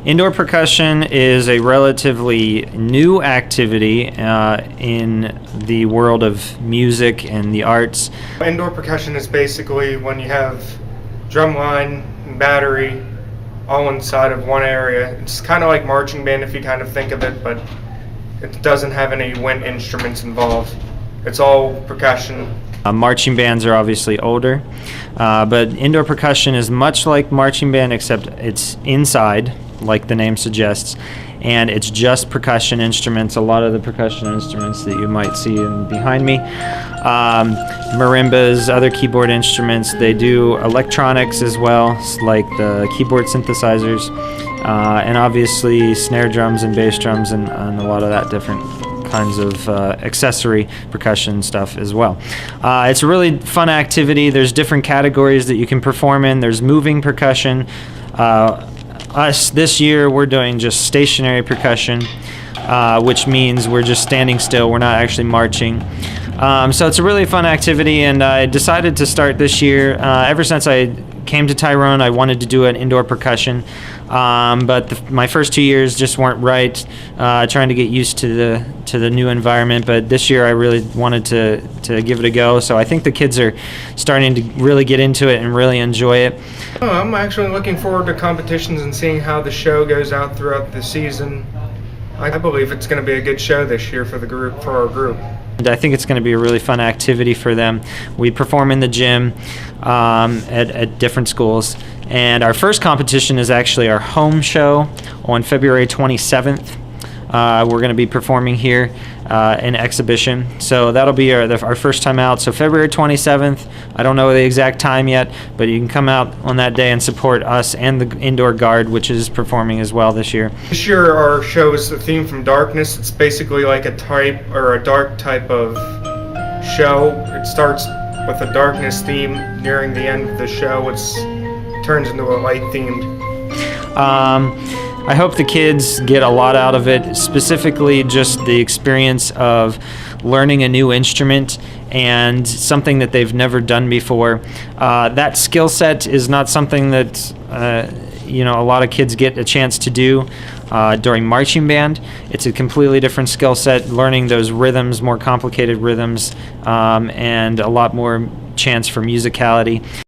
Indoor percussion is a relatively new activity in the world of music and the arts. Indoor percussion is basically when you have drum line and battery all inside of one area. It's kind of like marching band if you kind of think of it, but it doesn't have any wind instruments involved. It's all percussion. Marching bands are obviously older, but indoor percussion is much like marching band, except it's inside, like the name suggests, and it's just percussion instruments. A lot of the percussion instruments that you might see behind me, marimbas, other keyboard instruments. They do electronics as well, like the keyboard synthesizers, and obviously snare drums and bass drums and a lot of that different kinds of accessory percussion stuff as well. It's a really fun activity. There's different categories that you can perform in. There's moving percussion. Us this year, we're doing just stationary percussion, which means we're just standing still. We're not actually marching. So it's a really fun activity, and I decided to start this year. Ever since I came to Tyrone, I wanted to do an indoor percussion, but my first 2 years just weren't right, trying to get used to the new environment. But this year I really wanted to give it a go, so I think the kids are starting to really get into it and really enjoy it. I'm actually looking forward to competitions and seeing how the show goes out throughout the season. I believe it's going to be a good show this year for our group. And I think it's going to be a really fun activity for them. We perform in the gym at different schools, and our first competition is actually our home show on February 27th. We're going to be performing here in exhibition, so that'll be our first time out. So February 27th, I don't know the exact time yet, but you can come out on that day and support us and the Indoor Guard, which is performing as well this year. This year our show is the theme from darkness. It's basically like a dark type of show. It starts with a darkness theme. Nearing the end of the show, it turns into a light themed. I hope the kids get a lot out of it, specifically just the experience of learning a new instrument and something that they've never done before. That skill set is not something that a lot of kids get a chance to do during marching band. It's a completely different skill set, learning those rhythms, more complicated rhythms, and a lot more chance for musicality.